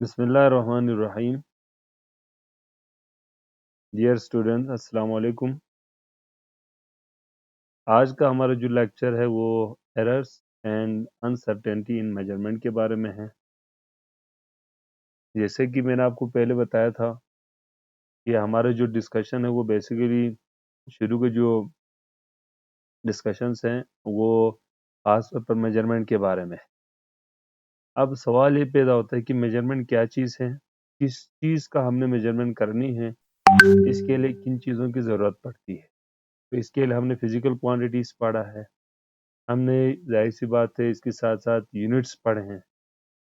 बिस्मिल्लाहिर्रहमानिर्रहीम। Dear students, अस्सलाम वालेकुम। आज का हमारा जो लेक्चर है वो errors and uncertainty in measurement के बारे में है। जैसे कि मैंने आपको पहले बताया था कि हमारा जो डिस्कशन है वो बेसिकली शुरू के जो डिस्कशंस हैं वो खास तौर पर मेजरमेंट के बारे में है। अब सवाल ये पैदा होता है कि मेजरमेंट क्या चीज़ है, किस चीज़ का हमने मेजरमेंट करनी है, इसके लिए किन चीज़ों की ज़रूरत पड़ती है। तो इसके लिए हमने फिजिकल क्वांटिटीज़ पढ़ा है, हमने जाहिर सी बात है इसके साथ साथ यूनिट्स पढ़े हैं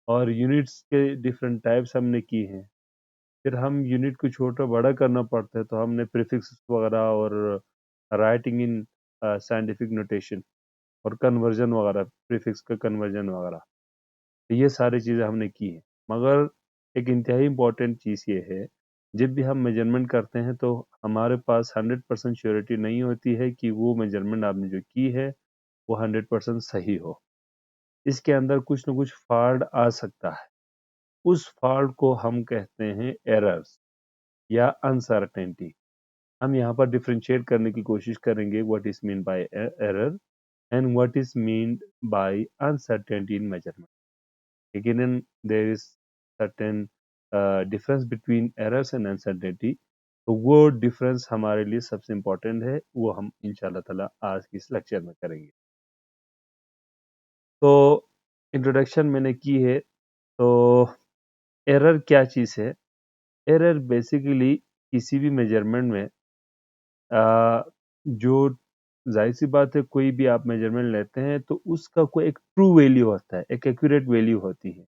और यूनिट्स के डिफरेंट टाइप्स हमने की हैं। फिर हम यूनिट को छोटा बड़ा करना पड़ता है तो हमने प्रीफिक्स वगैरह और राइटिंग इन साइंटिफिक नोटेशन और कन्वर्जन वगैरह, प्रीफिक्स का कन्वर्जन वगैरह, तो ये सारी चीज़ें हमने की हैं। मगर एक इंतहाई इम्पोर्टेंट चीज़ ये है, जब भी हम मेजरमेंट करते हैं तो हमारे पास 100% श्योरिटी नहीं होती है कि वो मेजरमेंट आपने जो की है वो 100% सही हो। इसके अंदर कुछ न कुछ फॉल्ट आ सकता है। उस फॉल्ट को हम कहते हैं एरर्स या अनसर्टेनिटी। हम यहाँ पर डिफरेंशिएट करने की कोशिश करेंगे what is mean by error and what is mean by uncertainty in measurement. लेकिन there is certain difference between errors and uncertainty. तो वो डिफरेंस हमारे लिए सबसे इम्पोर्टेंट है, वो हम इंशाल्लाह ताला आज की इस लेक्चर में करेंगे। तो इंट्रोडक्शन मैंने की है। तो एरर क्या चीज़ है? एरर बेसिकली किसी भी मेजरमेंट में जो जाहिर सी बात है कोई भी आप मेजरमेंट लेते हैं तो उसका कोई एक ट्रू वैल्यू होता है, एक एक्यूरेट वैल्यू होती है।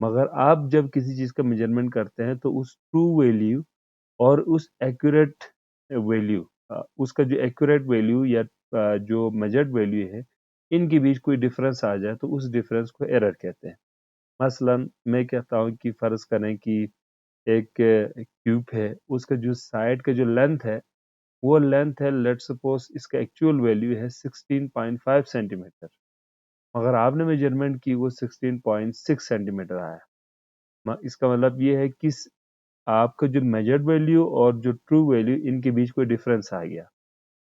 मगर आप जब किसी चीज़ का मेजरमेंट करते हैं तो उस ट्रू वैल्यू और उस एक्यूरेट वैल्यू, उसका जो एक्यूरेट वैल्यू या जो मेजर्ड वैल्यू है, इनके बीच कोई डिफरेंस आ जाए तो उस डिफरेंस को एरर कहते हैं। मसलन मैं कहता हूँ कि फ़र्ज़ करें कि एक क्यूब है, उसका जो साइड का जो लेंथ है वो लेंथ है, लेट्स सपोज इसका एक्चुअल वैल्यू है 16.5 सेंटीमीटर, मगर आपने मेजरमेंट की वो 16.6 सेंटीमीटर आया। इसका मतलब ये है कि आपका जो मेजर्ड वैल्यू और जो ट्रू वैल्यू इनके बीच कोई डिफरेंस आ गया,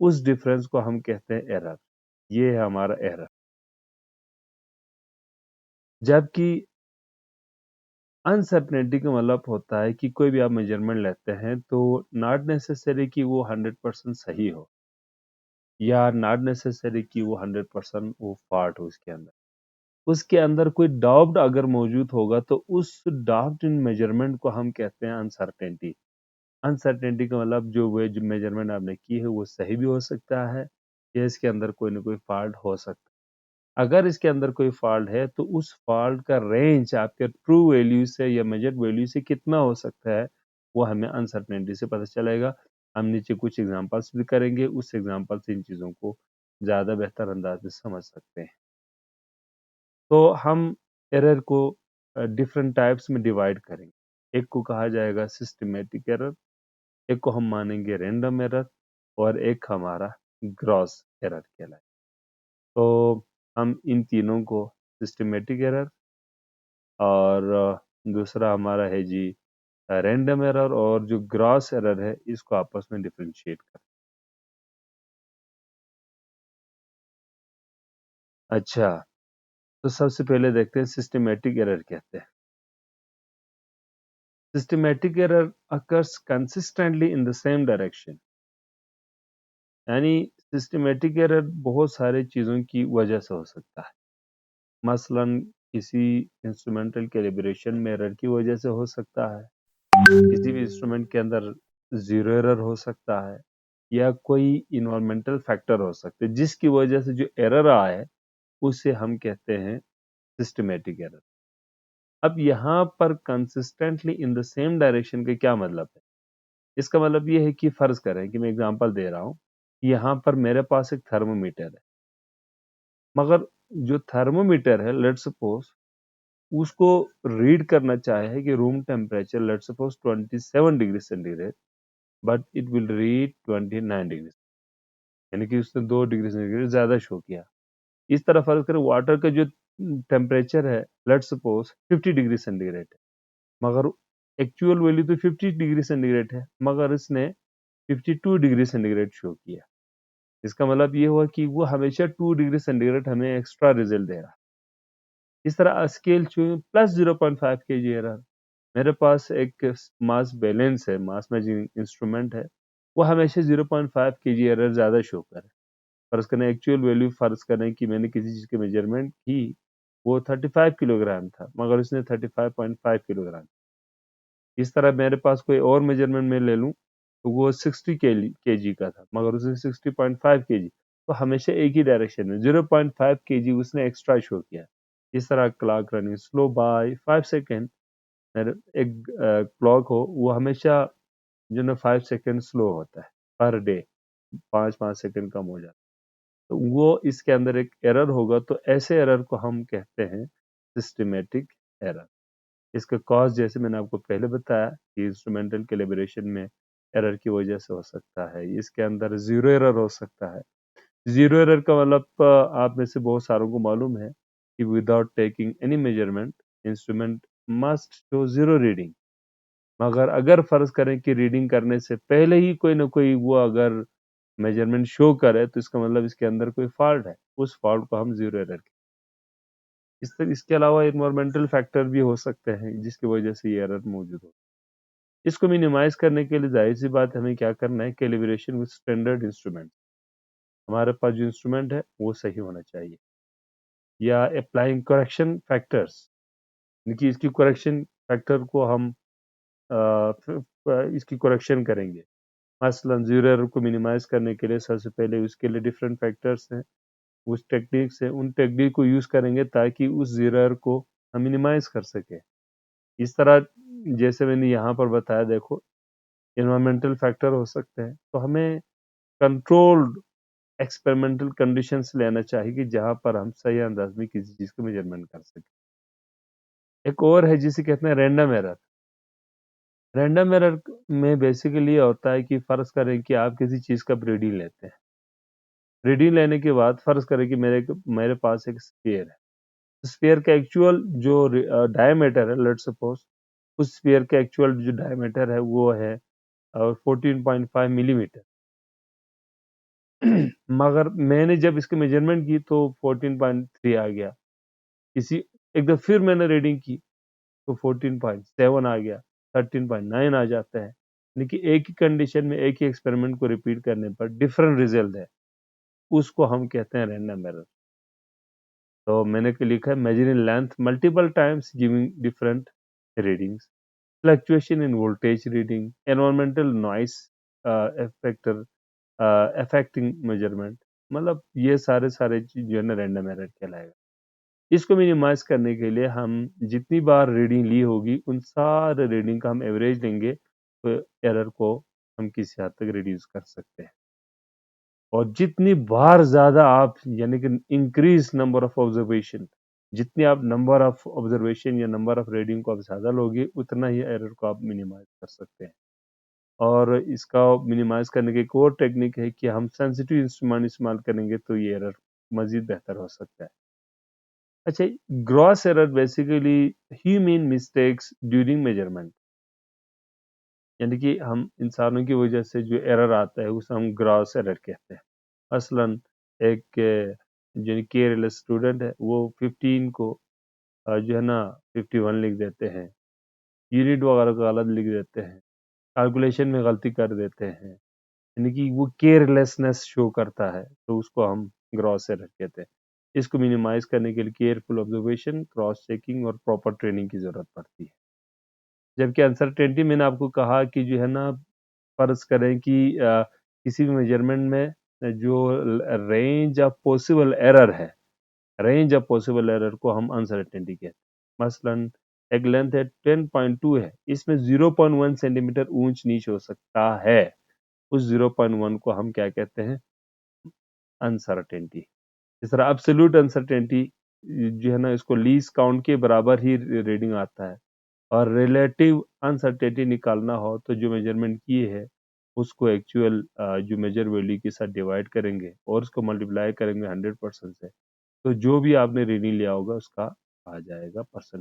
उस डिफरेंस को हम कहते हैं एरर। ये है हमारा एरर। जबकि अनसर्टेनिटी का मतलब होता है कि कोई भी आप मेजरमेंट लेते हैं तो नॉट नेसेसरी कि वो 100% सही हो या नॉट नेसेसरी कि वो 100% वो फॉल्ट हो उसके अंदर कोई डाउट अगर मौजूद होगा तो उस डाउट इन मेजरमेंट को हम कहते हैं अनसर्टेनिटी। अनसर्टेनिटी का मतलब जो मेजरमेंट आपने की है वो सही भी हो सकता है या इसके अंदर कोई ना कोई फॉल्ट हो सकता है। अगर इसके अंदर कोई फॉल्ट है तो उस फॉल्ट का रेंज आपके ट्रू वैल्यू से या मेजर्ड वैल्यू से कितना हो सकता है वो हमें अनसर्टेनिटी से पता चलेगा। हम नीचे कुछ एग्जांपल्स भी करेंगे, उस एग्जांपल से इन चीज़ों को ज़्यादा बेहतर अंदाज में समझ सकते हैं। तो हम एरर को डिफरेंट टाइप्स में डिवाइड करेंगे। एक को कहा जाएगा सिस्टमेटिक एरर, एक को हम मानेंगे रैंडम एरर और एक हमारा ग्रॉस एरर कहलाए। तो हम इन तीनों को सिस्टमेटिक एरर और दूसरा हमारा है जी रैंडम एरर और जो ग्रॉस एरर है इसको आपस में डिफरेंशिएट करें। अच्छा, तो सबसे पहले देखते हैं सिस्टमेटिक एरर कहते हैं। Systematic error occurs consistently in the same direction। यानी सिस्टमेटिक एरर बहुत सारे चीज़ों की वजह से हो सकता है। मसलन किसी इंस्ट्रूमेंटल कैलिब्रेशन में एरर की वजह से हो सकता है, किसी भी इंस्ट्रूमेंट के अंदर ज़ीरो एरर हो सकता है या कोई इन्वायरमेंटल फैक्टर हो सकते हैं जिसकी वजह से जो एरर आए उसे हम कहते हैं सिस्टमेटिक एरर। अब यहाँ पर consistently in the same direction का क्या मतलब है? इसका मतलब ये है कि फर्ज करें कि मैं एग्जांपल दे रहा हूँ, यहाँ पर मेरे पास एक थर्मोमीटर है, मगर जो थर्मोमीटर है लेट्स सपोज उसको रीड करना चाहे कि room temperature let's suppose 27 degree centigrade, but it will read 29 degree, यानी कि उसने 2 डिग्री सेंटीग्रेड ज्यादा शो किया। इस तरह फर्ज करें वाटर का जो टेम्परेचर है लेट्स सपोज 50 डिग्री सेंटीग्रेड है, मगर एक्चुअल वैल्यू तो 50 डिग्री सेंटीग्रेड है, मगर इसने 52 डिग्री सेंटीग्रेड शो किया। इसका मतलब ये हुआ कि वो हमेशा 2 डिग्री सेंटीग्रेड हमें एक्स्ट्रा रिजल्ट दे रहा। इस तरह स्केल प्लस 0.5 kg एरर। मेरे पास एक मास बैलेंस है, मास मेजरिंग इंस्ट्रूमेंट है, वो हमेशा 0.5 kg एरर ज़्यादा शो करे। फर्ज करें एक्चुअल वैल्यू, फर्ज करें कि मैंने किसी चीज़ की मेजरमेंट की, वो 35 किलोग्राम था, मगर उसने 35.5 किलोग्राम। इस तरह मेरे पास कोई और मेजरमेंट में ले लूँ तो वो 60 kg का था, मगर उसने 60.5 kg, तो हमेशा एक ही डायरेक्शन में 0.5 kg उसने एक्स्ट्रा शो किया। इस तरह clock running slow by 5 second, मेरे एक क्लॉक हो वो हमेशा जो ना 5 सेकेंड स्लो होता है पर डे, 5-5 सेकेंड कम हो जाता है, तो वो इसके अंदर एक एरर होगा। तो ऐसे एरर को हम कहते हैं सिस्टमेटिक एरर। इसका कॉज जैसे मैंने आपको पहले बताया कि इंस्ट्रूमेंटल कैलिब्रेशन में एरर की वजह से हो सकता है। इसके अंदर जीरो एरर हो सकता है। जीरो एरर का मतलब आप में से बहुत सारों को मालूम है कि without taking any measurement instrument must show zero reading. मगर अगर फर्ज करें कि रीडिंग करने से पहले ही कोई ना कोई वो अगर मेजरमेंट शो करे, तो इसका मतलब इसके अंदर कोई फॉल्ट है, उस फॉल्ट को हम जीरो एरर। इसके अलावा इन्वायरमेंटल फैक्टर भी हो सकते हैं जिसकी वजह से ये एरर मौजूद हो। इसको मिनिमाइज करने के लिए जाहिर सी बात हमें क्या करना है, कैलिब्रेशन विद स्टैंडर्ड इंस्ट्रूमेंट। हमारे पास जो इंस्ट्रूमेंट है वो सही होना चाहिए, या अप्लाइंग करेक्शन फैक्टर्स, कि इसकी करेक्शन फैक्टर को हम इसकी करेक्शन करेंगे। मसलन जीरो एरर को मिनिमाइज करने के लिए सबसे पहले उसके लिए डिफरेंट फैक्टर्स हैं, उस टेक्निक्स है, उन टेक्निक को यूज करेंगे ताकि उस जीरो एरर को हम मिनिमाइज कर सके। इस तरह जैसे मैंने यहाँ पर बताया, देखो एनवायरमेंटल फैक्टर हो सकते हैं, तो हमें कंट्रोल्ड एक्सपेरिमेंटल कंडीशंस लेना चाहिए कि जहाँ पर हम सही अंदाज में किसी चीज़ को मेजरमेंट कर सकें। एक और है जिसे कहते हैं रैंडम एरर। रैंडम एरर में बेसिकली ये होता है कि फर्ज करें कि आप किसी चीज़ का रीडिंग लेते हैं। रीडिंग लेने के बाद फर्ज करें कि मेरे पास एक स्फीयर है। स्फीयर का एक्चुअल जो डायमीटर है, लेट्स सपोज उस स्फीयर का एक्चुअल जो डायमीटर है वो है 14.5 मिलीमीटर। मगर मैंने जब इसकी मेजरमेंट की तो 14.3 आ गया। इसी एक दफा फिर मैंने रीडिंग की तो 14.7 आ गया, 13.9 आ जाता है। लेकिन एक ही कंडीशन में एक ही एक्सपेरिमेंट को रिपीट करने पर डिफरेंट रिजल्ट है, उसको हम कहते हैं रैंडम एरर। तो मैंने लिखा है measuring length multiple times giving different readings, fluctuation in voltage reading, environmental noise factor affecting measurement, मतलब ये सारे सारे चीज जो है ना रैंडम एरर कहलाएगा। इसको मिनिमाइज करने के लिए हम जितनी बार रीडिंग ली होगी उन सारे रीडिंग का हम एवरेज लेंगे, तो एरर को हम किसी हद तक रिड्यूस कर सकते हैं। और जितनी बार ज्यादा आप यानी कि इंक्रीज नंबर ऑफ ऑब्जर्वेशन, जितनी आप नंबर ऑफ ऑब्जर्वेशन या नंबर ऑफ रीडिंग को आप ज्यादा लोगे, उतना ही एरर को आप मिनिमाइज कर सकते हैं। और इसका मिनिमाइज करने की एक और टेक्निक है कि हम सेंसिटिव इंस्ट्रूमेंट इस्तेमाल करेंगे तो ये एरर मजीद बेहतर हो सकता है। अच्छा, gross error basically human mistakes during measurement, यानी कि हम इंसानों की वजह से जो एरर आता है उसे हम ग्रॉस एरर कहते हैं। मसलन एक जो केयरलेस स्टूडेंट है वो 15 को जो है ना 51 लिख देते हैं, यूनिट वगैरह को गलत लिख देते हैं, कैलकुलेशन में गलती कर देते हैं, यानी कि वो केयरलेसनेस शो करता है, तो उसको हम ग्रॉस एरर कहते हैं। इसको मिनिमाइज करने के लिए केयरफुल ऑब्जर्वेशन, क्रॉस चेकिंग और प्रॉपर ट्रेनिंग की जरूरत पड़ती है। जबकि अनसर्टेनिटी मैंने आपको कहा कि जो है ना, फर्ज करें कि किसी भी मेजरमेंट में जो रेंज ऑफ पॉसिबल एरर है, रेंज ऑफ पॉसिबल एरर को हम अनसर्टेनिटी कहते हैं। मसलन एक लेंथ है 10.2 है, इसमें 0.1 सेंटीमीटर ऊंच नीच हो सकता है, उस 0.1 को हम क्या कहते हैं, अनसर्टेनिटी। इस तरह एब्सोल्यूट अनसर्टेनिटी जो है ना, इसको लीस्ट काउंट के बराबर ही रीडिंग आता है। और रिलेटिव अनसर्टेनिटी निकालना हो तो जो मेजरमेंट किए है उसको एक्चुअल जो मेजर वैल्यू के साथ डिवाइड करेंगे और उसको मल्टीप्लाई करेंगे 100% से, तो जो भी आपने रीडिंग लिया होगा उसका आ जाएगा परसेंट।